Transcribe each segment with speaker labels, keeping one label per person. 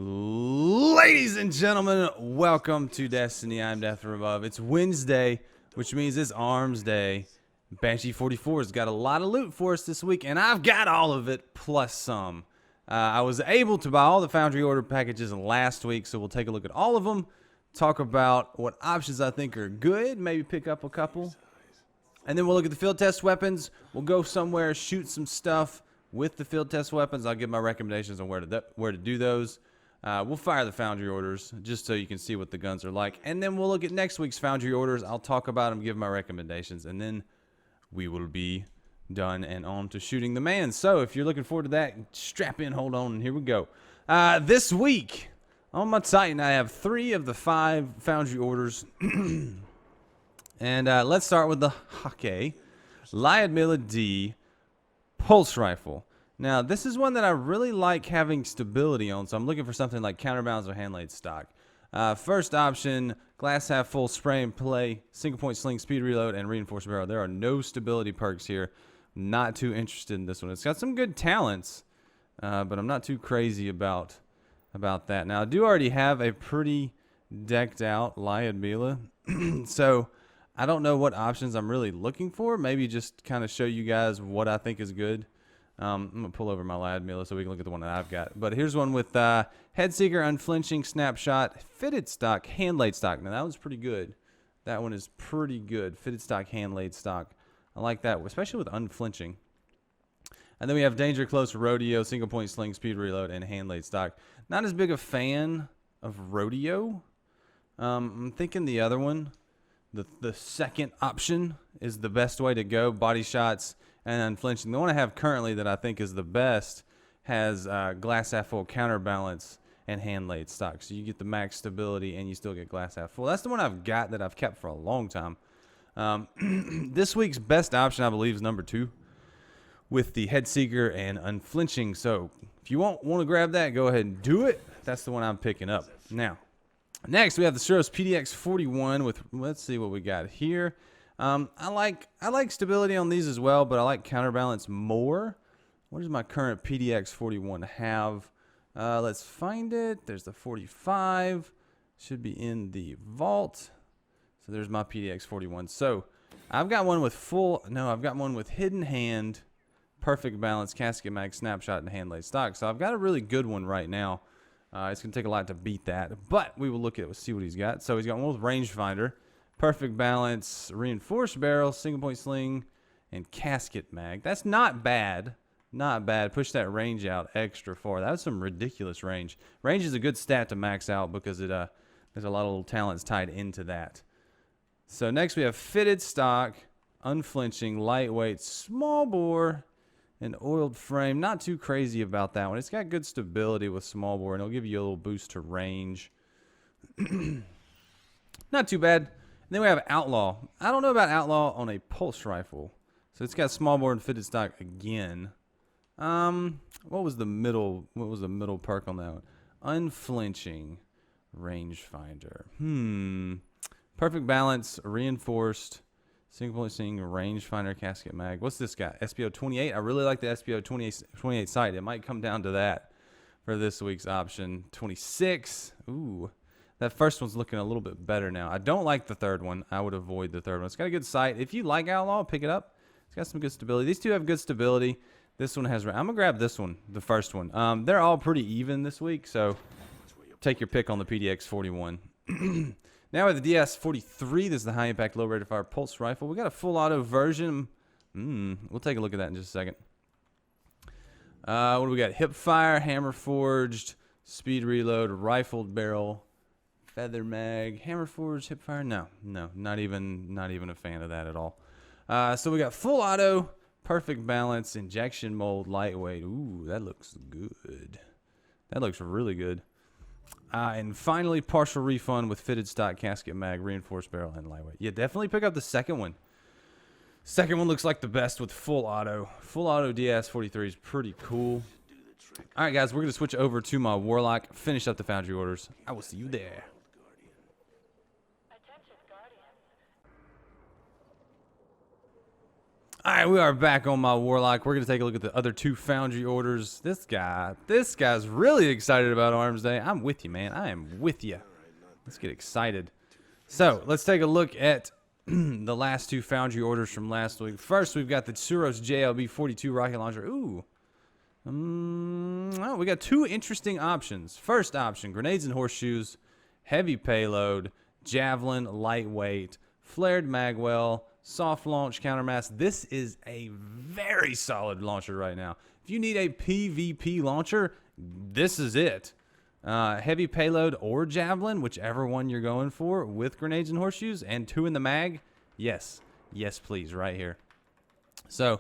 Speaker 1: Ladies and gentlemen, welcome to Destiny. I'm Death from Above. It's Wednesday, which means it's Arms Day. Banshee 44 has got a lot of loot for us this week, and I've got all of it plus some. I was able to buy all the Foundry order packages last week, so we'll take a look at all of them, talk about what options I think are good, maybe pick up a couple, and then we'll look at the field test weapons. We'll go somewhere, shoot some stuff with the field test weapons. I'll give my recommendations on where to do those. We'll fire the Foundry orders just so you can see what the guns are like. And then we'll look at next week's Foundry orders. I'll talk about them, give my recommendations, and then we will be done and on to shooting the man. So if you're looking forward to that, strap in, hold on, and here we go. This week on my Titan, I have 3 of the 5 Foundry orders. And let's start with the Hakke Lyudmila-D pulse rifle. Now, this is one that I really like having stability on, so I'm looking for something like counterbalance or hand-laid stock. First option, glass half full, spray and play, single point sling, speed reload, and reinforced barrel. There are no stability perks here. Not too interested in this one. It's got some good talents, but I'm not too crazy about that. Now, I do already have a pretty decked out Lyudmila, so I don't know what options I'm really looking for. Maybe just kind of show you guys what I think is good. I'm going to pull over my Lyudmila so we can look at the one that I've got. But here's one with head seeker, unflinching, snapshot, fitted stock, hand-laid stock. Now, that one's pretty good. That one is pretty good. Fitted stock, hand-laid stock. I like that, especially with unflinching. And then we have danger close, rodeo, single point sling, speed reload, and hand-laid stock. Not as big a fan of rodeo. I'm thinking the other one, the second option, is the best way to go. Body shots and unflinching. The one I have currently that I think is the best has glass half full, counterbalance, and hand-laid stock. So you get the max stability and you still get glass half full. That's the one I've got that I've kept for a long time. This week's best option, I believe, is number 2 with the head seeker and unflinching. So if you want to grab that, go ahead and do it. That's the one I'm picking up. Now, next we have the Suros PDX-41 with, let's see what we got here. I like stability on these as well, but I like counterbalance more. What does my current PDX-41 have? Let's find it. There's the 45. Should be in the vault. So there's my PDX-41. So I've got one with I've got one with hidden hand, perfect balance, casket mag, snapshot, and hand-laid stock. So I've got a really good one right now. It's going to take a lot to beat that, but we will look at it. We'll see what he's got. So he's got one with rangefinder, perfect balance, reinforced barrel, single point sling, and casket mag. That's not bad. Not bad. Push that range out extra far. That's some ridiculous range. Range is a good stat to max out because there's a lot of little talents tied into that. So next we have fitted stock, unflinching, lightweight, small bore, and oiled frame. Not too crazy about that one. It's got good stability with small bore, and it'll give you a little boost to range. Not too bad. And then we have Outlaw. I don't know about Outlaw on a pulse rifle. So it's got small bore and fitted stock again. What was the middle perk on that one? Unflinching, rangefinder. Perfect balance, reinforced, single point sling, rangefinder, casket mag. What's this guy? SPO-28. I really like the SPO-28 sight. It might come down to that for this week's option. 26. Ooh. That first one's looking a little bit better now. I don't like the third one. I would avoid the third one. It's got a good sight. If you like Outlaw, pick it up. It's got some good stability. These two have good stability. This one has... I'm going to grab this one, the first one. They're all pretty even this week, so take your pick on the PDX-41. Now with the DS-43, this is the high-impact, low-rate of fire pulse rifle. We got a full-auto version. We'll take a look at that in just a second. What do we got? Hip fire, hammer forged, speed reload, rifled barrel, feather mag, hammer forged, hip fire. No, not even a fan of that at all. So we got full auto, perfect balance, injection mold, lightweight. Ooh, that looks good. That looks really good. And finally, partial refund with fitted stock, casket mag, reinforced barrel, and lightweight. Yeah, definitely pick up the second one. Second one looks like the best with full auto. Full auto DS-43 is pretty cool. All right, guys, we're going to switch over to my Warlock, finish up the Foundry orders. I will see you there. All right, we are back on my Warlock. We're going to take a look at the other 2 Foundry orders. This guy's really excited about Armsday. I'm with you, man. I am with you. Let's get excited. So, let's take a look at the last 2 Foundry orders from last week. First, we've got the Suros JLB-42 rocket launcher. Ooh. Well, we got 2 interesting options. First option, grenades and horseshoes, heavy payload, javelin, lightweight, flared magwell, soft launch countermass. This is a very solid launcher right now. If you need a PvP launcher, this is it. Heavy payload or javelin, whichever one you're going for, with grenades and horseshoes, and 2 in the mag. Yes, yes, please, right here. So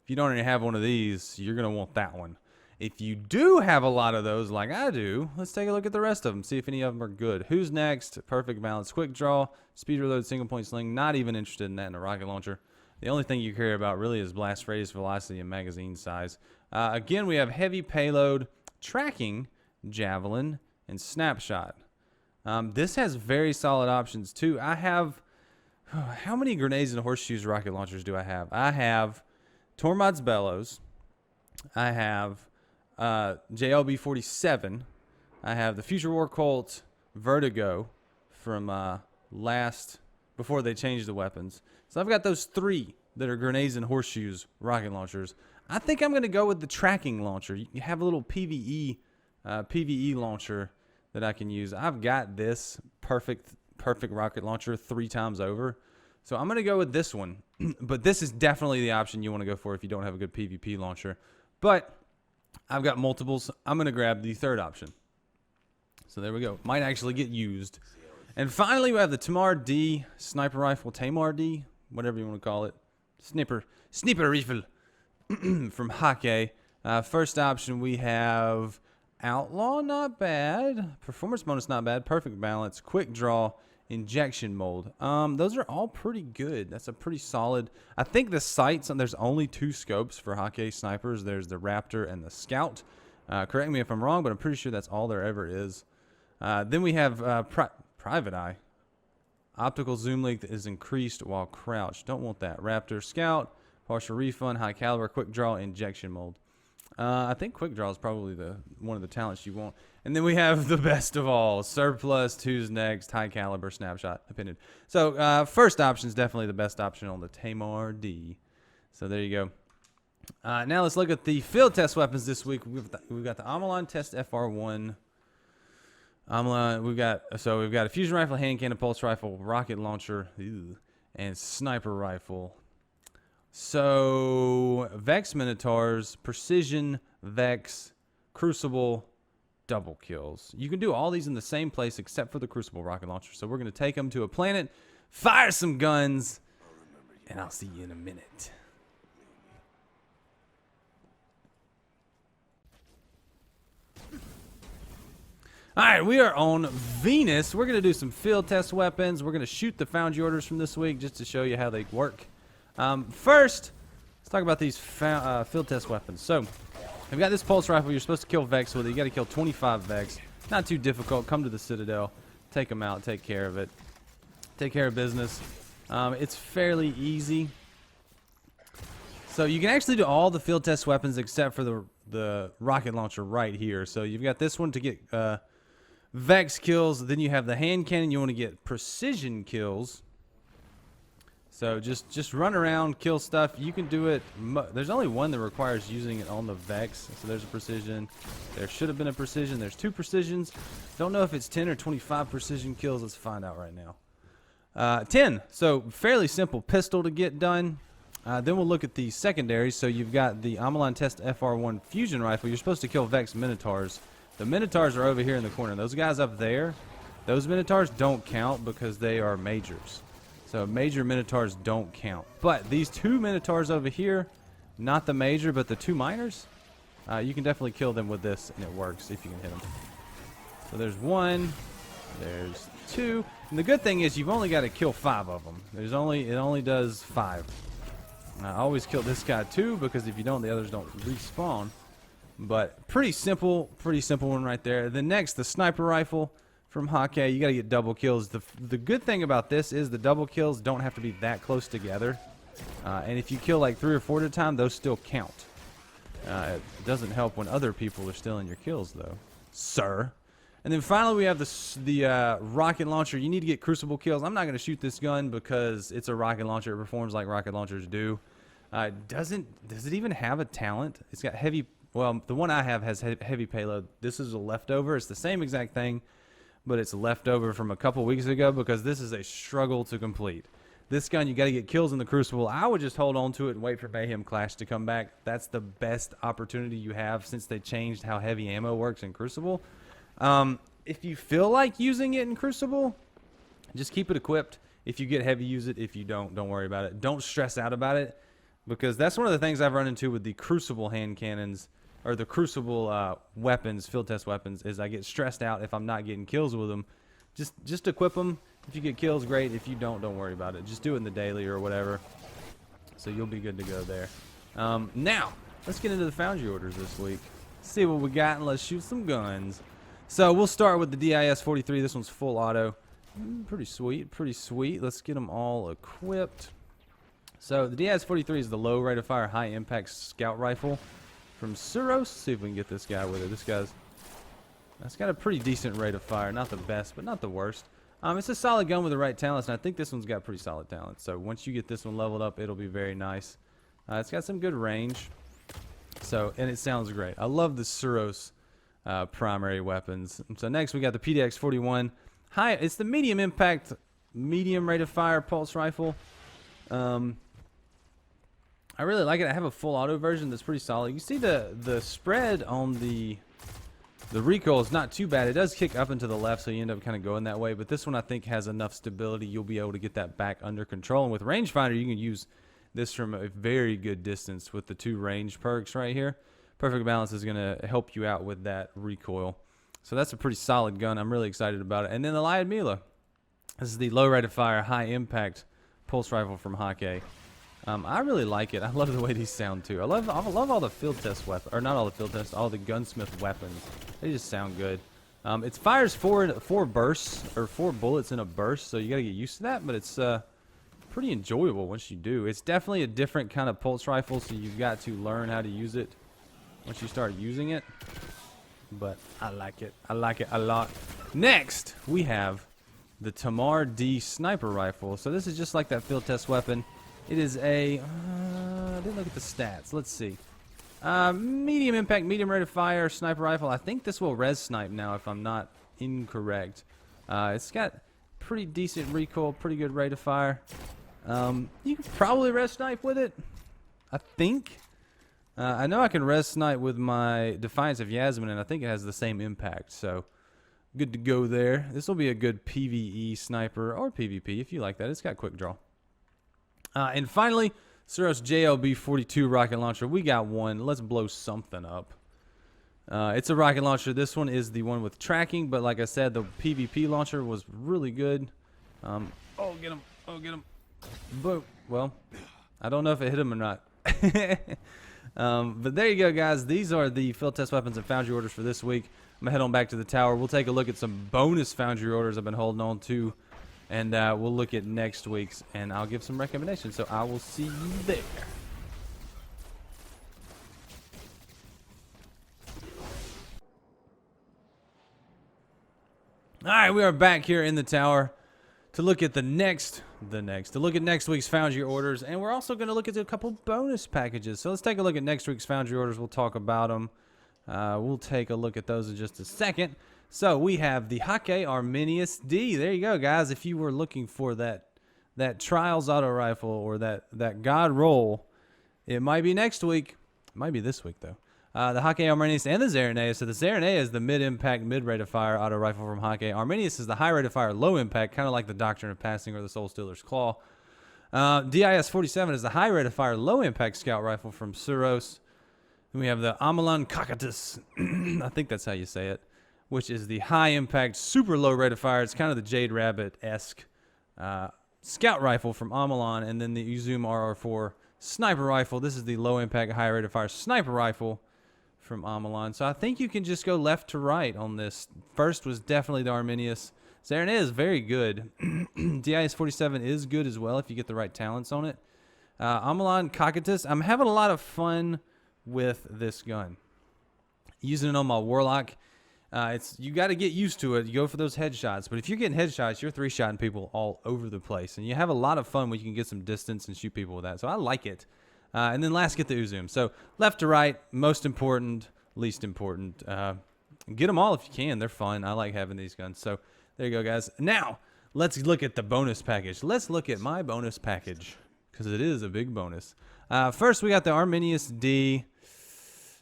Speaker 1: if you don't already have one of these, you're gonna want that one. If you do have a lot of those, like I do, let's take a look at the rest of them, see if any of them are good. Who's next? Perfect balance, quick draw, speed reload, single point sling. Not even interested in that in a rocket launcher. The only thing you care about really is blast radius, velocity, and magazine size. Again, we have heavy payload, tracking, javelin, and snapshot. This has very solid options too. I have, how many grenades and horseshoes rocket launchers do I have? I have Tormod's Bellows. I have JLB-47. I have the Future War Colt Vertigo from before they changed the weapons. So I've got those 3 that are grenades and horseshoes rocket launchers. I think I'm going to go with the tracking launcher. You have a little PvE launcher that I can use. I've got this perfect rocket launcher 3 times over. So I'm going to go with this one. But this is definitely the option you want to go for if you don't have a good PvP launcher. But I've got multiples. I'm going to grab the 3rd option. So there we go. Might actually get used. And finally, we have the Tamar-D sniper rifle. Tamar-D, whatever you want to call it. Sniper rifle from Hakke. First option, we have Outlaw, not bad. Performance bonus, not bad. Perfect balance. Quick draw. Injection mold. Those are all pretty good. That's a pretty solid. I think the sights, there's only 2 scopes for Hakke snipers. There's the Raptor and the Scout. Correct me if I'm wrong, but I'm pretty sure that's all there ever is. Then we have Private Eye. Optical zoom length is increased while crouched. Don't want that. Raptor, Scout, partial refund, high caliber, quick draw, injection mold. I think quick draw is probably one of the talents you want. And then we have the best of all, surplus, who's next, high caliber, snapshot, opinion. So first option is definitely the best option on the Tamar-D. So there you go. Now let's look at the field test weapons this week. We've got the Arminius-D FR1. We've got a fusion rifle, hand cannon, pulse rifle, rocket launcher, and sniper rifle. So Vex Minotaurs, Precision, Vex, Crucible, double kills. You can do all these in the same place except for the Crucible rocket launcher. So we're going to take them to a planet, fire some guns, and I'll see you in a minute. All right, we are on Venus. We're going to do some field test weapons. We're going to shoot the Foundry orders from this week just to show you how they work. First, let's talk about these field test weapons. So, we've got this pulse rifle. You're supposed to kill Vex with it. You got to kill 25 Vex. Not too difficult. Come to the Citadel. Take them out. Take care of it. Take care of business. It's fairly easy. So, you can actually do all the field test weapons except for the rocket launcher right here. So, you've got this one to get Vex kills. Then you have the hand cannon. You want to get precision kills. So just run around, kill stuff. You can do it. There's only one that requires using it on the Vex. So there's a precision. There should have been a precision. There's 2 precisions. Don't know if it's 10 or 25 precision kills. Let's find out right now. 10. So fairly simple pistol to get done. Then we'll look at the secondaries. So you've got the Arminius-D FR1 fusion rifle. You're supposed to kill Vex Minotaurs. The Minotaurs are over here in the corner. Those guys up there, those Minotaurs don't count because they are majors. So major Minotaurs don't count. But these 2 Minotaurs over here, not the major, but the 2 minors, you can definitely kill them with this, and it works if you can hit them. So there's 1, there's 2, and the good thing is you've only got to kill 5 of them. It only does 5. I always kill this guy too because if you don't, the others don't respawn. But pretty simple one right there. Then next, the sniper rifle from Hakke. You got to get double kills. The good thing about this is the double kills don't have to be that close together. And if you kill like 3 or 4 at a time, those still count. It doesn't help when other people are stealing your kills, though, sir. And then finally, we have the rocket launcher. You need to get crucible kills. I'm not going to shoot this gun because it's a rocket launcher. It performs like rocket launchers do. Does it even have a talent? It's got heavy. Well, the one I have has heavy payload. This is a leftover. It's the same exact thing, but it's leftover from a couple weeks ago because this is a struggle to complete. This gun, you got to get kills in the Crucible. I would just hold on to it and wait for Mayhem Clash to come back. That's the best opportunity you have since they changed how heavy ammo works in Crucible. If you feel like using it in Crucible, just keep it equipped. If you get heavy, use it. If you don't worry about it. Don't stress out about it, because that's one of the things I've run into with the Crucible hand cannons, or the Crucible weapons, field test weapons, is I get stressed out if I'm not getting kills with them. Just equip them. If you get kills, great. If you don't worry about it. Just do it in the daily or whatever. So you'll be good to go there. Now, let's get into the Foundry orders this week. See what we got, and let's shoot some guns. So we'll start with the DIS-43. This one's full auto. Pretty sweet, pretty sweet. Let's get them all equipped. So the DIS-43 is the low rate of fire, high impact scout rifle from Suros. See if we can get this guy with it. That's got a pretty decent rate of fire. Not the best, but not the worst. It's a solid gun with the right talents, and I think this one's got pretty solid talents. So once you get this one leveled up, it'll be very nice. It's got some good range. And it sounds great. I love the Suros primary weapons. So next we got the PDX-41. It's the medium impact, medium rate of fire pulse rifle. I really like it. I have a full auto version that's pretty solid. You see the spread on the recoil is not too bad. It does kick up and to the left, so you end up kind of going that way. But this one I think has enough stability. You'll be able to get that back under control. And with rangefinder, you can use this from a very good distance with the 2 range perks right here. Perfect balance is going to help you out with that recoil. So that's a pretty solid gun. I'm really excited about it. And then the Lyudmila. This is the low rate of fire, high impact pulse rifle from Hakke. I really like it. I love the way these sound too. I love all the field test weapons, or not all the field tests, all the gunsmith weapons. They just sound good. It fires 4 bursts, or 4 bullets in a burst, so you got to get used to that. But it's pretty enjoyable once you do. It's definitely a different kind of pulse rifle, so you've got to learn how to use it once you start using it. But I like it. I like it a lot. Next, we have the Tamar-D sniper rifle. So this is just like that field test weapon. It is a, I didn't look at the stats. Let's see. Medium impact, medium rate of fire sniper rifle. I think this will res snipe now, if I'm not incorrect. It's got pretty decent recoil, pretty good rate of fire. You can probably res snipe with it, I think. I know I can res snipe with my Defiance of Yasmin, and I think it has the same impact. So good to go there. This will be a good PvE sniper, or PvP if you like that. It's got quick draw. And finally, Suros JLB-42 rocket launcher. We got one. Let's blow something up. It's a rocket launcher. This one is the one with tracking, but like I said, the PvP launcher was really good. Oh, get him. Oh, get him. Boom. Well, I don't know if it hit him or not. But there you go, guys. These are the field test weapons and Foundry orders for this week. I'm going to head on back to the tower. We'll take a look at some bonus Foundry orders I've been holding on to. And we'll look at next week's, and I'll give some recommendations. So I will see you there. All right, we are back here in the tower to look at next week's Foundry orders, and we're also going to look at a couple bonus packages. So let's take a look at next week's Foundry orders. We'll talk about them. We'll take a look at those in just a second. So we have the Hakke Arminius-D. There you go, guys. If you were looking for that Trials auto rifle or that God roll, it might be next week. It might be this week though. The Hakke Arminius and the Zerenea. So the Zerenea is the mid-impact, mid-rate of fire auto rifle from Hakke. Arminius is the high rate of fire, low impact, kind of like the Doctrine of Passing or the Soul Stealer's Claw. DIS-47 is the high rate of fire, low impact scout rifle from Suros. Then we have the Amalan Kakatus. I think that's how you say it. Which is the high impact, super low rate of fire. It's kind of the Jade Rabbit-esque scout rifle from Amalan. And then the Uzum RR4 sniper rifle. This is the low impact, high rate of fire sniper rifle from Amalan. So I think you can just go left to right on this. First was definitely the Arminius. Zerenea is very good. DIS-47 is good as well if you get the right talents on it. Amalon Cocytus. I'm having a lot of fun with this gun. Using it on my Warlock. You got to get used to it. You go for those headshots. But if you're getting headshots, you're three-shotting people all over the place. And you have a lot of fun when you can get some distance and shoot people with that. So I like it. And then last, get the Uzum. So left to right, most important, least important. Get them all if you can. They're fun. I like having these guns. So there you go, guys. Now, let's look at the bonus package. Let's look at my bonus package because it is a big bonus. First, we got the Arminius-D.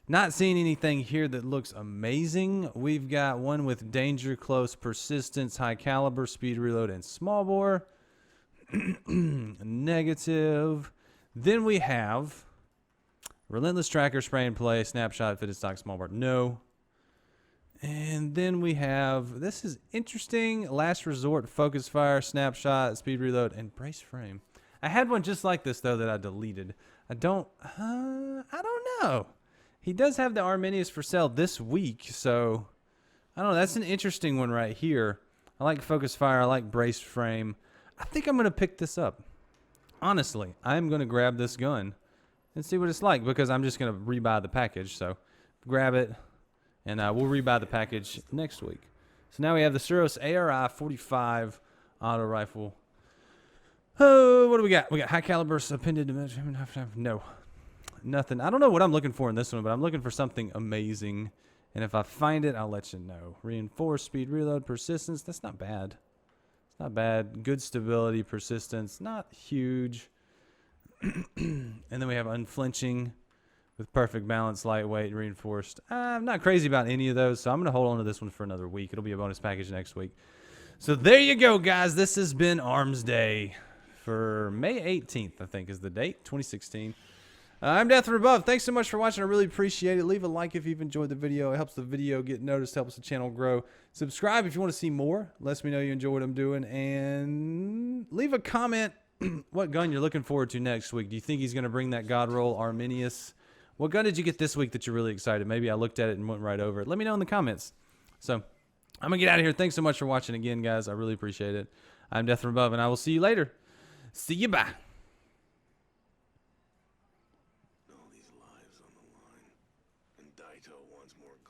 Speaker 1: Not seeing anything here that looks amazing. We've got one with danger, close, persistence, high caliber, speed reload, and small bore. Negative. Then we have relentless tracker, spray and play, snapshot, fitted stock, small bore. No. And then we have, this is interesting, last resort, focus fire, snapshot, speed reload, and brace frame. I had one just like this, though, that I deleted. I don't know. He does have the Arminius for sale this week, so I don't know. That's an interesting one right here. I like focus fire. I like brace frame. I think I'm going to pick this up. Honestly, I'm going to grab this gun and see what it's like because I'm just going to rebuy the package. So grab it, and we'll rebuy the package next week. So now we have the Suros ARI-45 auto rifle. Oh, what do we got? We got high caliber appended dimension. No. Nothing. I don't know what I'm looking for in this one, but I'm looking for something amazing. And if I find it, I'll let you know. Reinforced, speed reload, persistence. That's not bad. It's not bad. Good stability, persistence. Not huge. And then we have unflinching with perfect balance, lightweight, reinforced. I'm not crazy about any of those, so I'm going to hold on to this one for another week. It'll be a bonus package next week. So there you go, guys. This has been Armsday for May 18th, I think is the date, 2016. I'm Death from Above. Thanks so much for watching. I really appreciate it. Leave a like if you've enjoyed the video. It helps the video get noticed, helps the channel grow. Subscribe if you want to see more. Lets me know you enjoy what I'm doing. And leave a comment what gun you're looking forward to next week. Do you think he's going to bring that God roll Arminius? What gun did you get this week that you're really excited? Maybe I looked at it and went right over it. Let me know in the comments. So I'm going to get out of here. Thanks so much for watching again, guys. I really appreciate it. I'm Death from Above, and I will see you later. See you, bye.